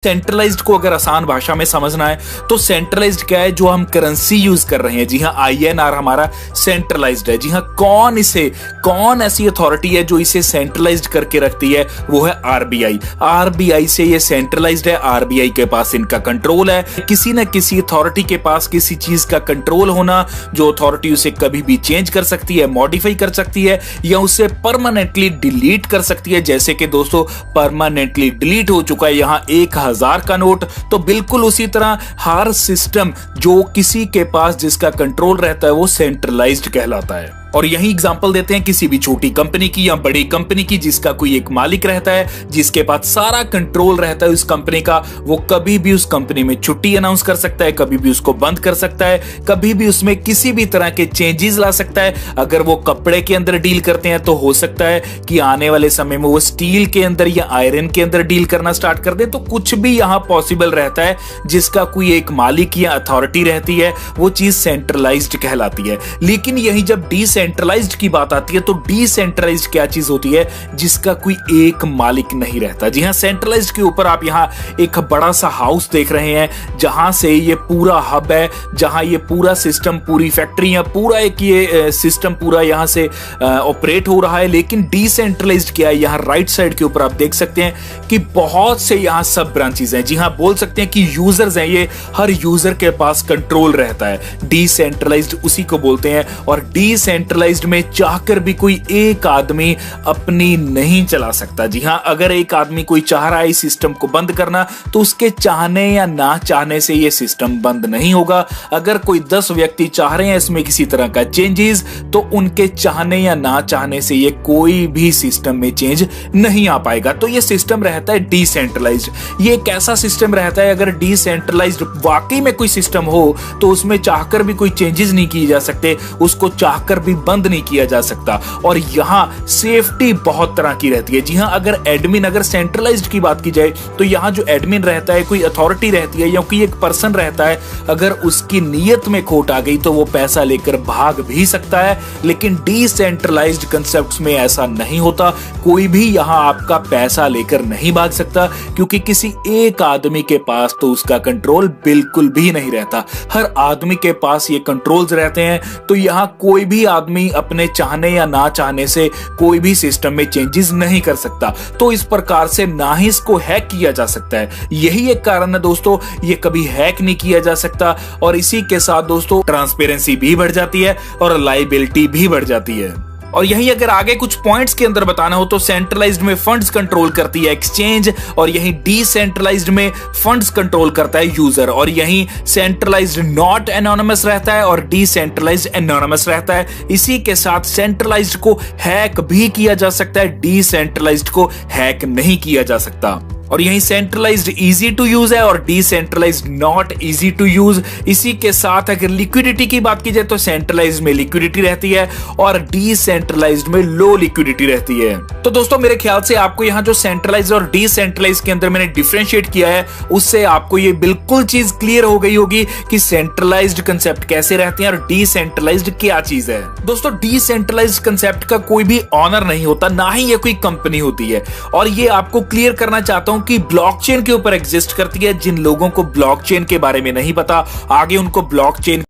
Centralised को अगर आसान भाषा में समझना है तो सेंट्रलाइज्ड क्या है, जो हम करेंसी यूज कर रहे हैं। जी हाँ, INR हमारा सेंट्रलाइज्ड है। जी हाँ, कौन ऐसी अथॉरिटी है जो इसे सेंट्रलाइज्ड करके रखती है, वो है RBI। RBI से ये सेंट्रलाइज्ड है, RBI के पास इनका कंट्रोल है। किसी न किसी अथॉरिटी के पास किसी चीज का कंट्रोल होना, जो अथॉरिटी उसे कभी भी चेंज कर सकती है, मॉडिफाई कर सकती है या उसे परमानेंटली डिलीट कर सकती है। जैसे कि दोस्तों परमानेंटली डिलीट हो चुका है यहाँ 1000 का नोट, तो बिल्कुल उसी तरह हर सिस्टम जो किसी के पास जिसका कंट्रोल रहता है वो सेंट्रलाइज्ड कहलाता है। और यही एग्जांपल देते हैं किसी भी छोटी कंपनी की या बड़ी कंपनी की, जिसका कोई एक मालिक रहता है, जिसके पास सारा कंट्रोल रहता है उस कंपनी का। वो कभी भी उस कंपनी में छुट्टी अनाउंस कर सकता है, कभी भी उसको बंद कर सकता है, कभी भी उसमें किसी भी तरह के चेंजेस ला सकता है। अगर वो कपड़े के अंदर डील करते हैं तो हो सकता है कि आने वाले समय में वो स्टील के अंदर या आयरन के अंदर डील करना स्टार्ट कर दे। तो कुछ भी यहां पॉसिबल रहता है जिसका कोई एक मालिक या अथॉरिटी रहती है, वो चीज सेंट्रलाइज्ड कहलाती है। लेकिन यही जब सेंट्रलाइज्ड की बात आती है तो डिसेंट्रलाइज्ड क्या चीज होती है, जिसका कोई एक मालिक नहीं रहता। जी हां, सेंट्रलाइज्ड के ऊपर आप यहां एक बड़ा सा हाउस देख रहे हैं, जहां से ये पूरा हब है, जहां ये पूरा सिस्टम, पूरी फैक्ट्री या पूरा एक ये सिस्टम पूरा यहां से ऑपरेट हो रहा है। लेकिन डिसेंट्रलाइज्ड क्या है, यहां राइट साइड के ऊपर आप देख सकते हैं कि बहुत से यहां सब ब्रांचेस हैं। जी हां, बोल सकते हैं कि यूजर्स हैं, ये हर यूजर के पास कंट्रोल रहता है। डिसेंट्रलाइज्ड उसी को बोलते हैं। और डिसेंट्रलाइज्ड में चाहकर भी कोई एक आदमी अपनी नहीं चला सकता। जी हां, अगर एक आदमी कोई चाह रहा है इस सिस्टम को बंद करना, तो उसके चाहने या ना चाहने से यह सिस्टम बंद नहीं होगा। अगर कोई 10 व्यक्ति चाह रहे हैं इसमें किसी तरह का चेंजेस, तो उनके चाहने या ना चाहने से ये कोई भी सिस्टम में चेंज नहीं आ पाएगा। तो ये सिस्टम रहता है डिसेंट्रलाइज्ड। ये एक ऐसा सिस्टम रहता है, अगर डिसेंट्रलाइज्ड वाकई में कोई सिस्टम हो तो उसमें चाहकर भी कोई चेंजेस नहीं किए जा सकते, उसको चाहकर भी बंद नहीं किया जा सकता। और यहां सेफ्टी बहुत तरह की रहती है। जी हां, अगर सेंट्रलाइज्ड की बात की जाए तो यहां जो एडमिन रहता है, कोई अथॉरिटी रहती है या कोई एक पर्सन रहता है, अगर उसकी नीयत में खोट आ गई तो वो पैसा लेकर भाग भी सकता है। लेकिन डिसेंट्रलाइज्ड कंसेप्ट्स में ऐसा नहीं होता। कोई भी यहां आपका पैसा लेकर नहीं भाग सकता, क्योंकि किसी एक आदमी के पास तो उसका कंट्रोल बिल्कुल भी नहीं रहता। हर आदमी के पास ये कंट्रोल्स रहते हैं। तो यहां कोई भी आदमी अपने चाहने या ना चाहने से कोई भी सिस्टम में चेंजेस नहीं कर सकता। तो इस प्रकार से ना ही इसको हैक किया जा सकता है। यही एक कारण है दोस्तों, ये कभी हैक नहीं किया जा सकता। और इसी के साथ दोस्तों ट्रांसपेरेंसी भी बढ़ जाती है और लायबिलिटी भी बढ़ जाती है। और यही अगर आगे कुछ पॉइंट्स के अंदर बताना हो तो सेंट्रलाइज्ड में फंड्स कंट्रोल करती है एक्सचेंज, और यही डिसेंट्रलाइज्ड में फंड्स कंट्रोल करता है यूजर। और यही सेंट्रलाइज्ड नॉट एनोनिमस रहता है और डिसेंट्रलाइज्ड एनोनिमस रहता है। इसी के साथ सेंट्रलाइज्ड को हैक भी किया जा सकता है, डिसेंट्रलाइज्ड को हैक नहीं किया जा सकता। और यही सेंट्रलाइज्ड इजी टू यूज है और decentralized not easy to use. इसी के साथ अगर लिक्विडिटी की बात की जाए तो सेंट्रलाइज्ड में लिक्विडिटी रहती है और डिसेंट्रलाइज्ड में लो लिक्विडिटी रहती है। तो दोस्तों मेरे ख्याल से आपको यहाँ जो सेंट्रलाइज्ड और डिसेंट्रलाइज्ड के अंदर मैंने डिफरेंशिएट किया है, उससे आपको ये बिल्कुल चीज क्लियर हो गई होगी कि सेंट्रलाइज्ड कंसेप्ट कैसे रहते हैं और डिसेंट्रलाइज्ड क्या चीज है। दोस्तों डिसेंट्रलाइज्ड कंसेप्ट का कोई भी ऑनर नहीं होता, ना ही ये कोई कंपनी होती है। और ये आपको क्लियर करना चाहता हूं कि ब्लॉकचेन के ऊपर एग्जिस्ट करती है। जिन लोगों को ब्लॉकचेन के बारे में नहीं पता, आगे उनको ब्लॉकचेन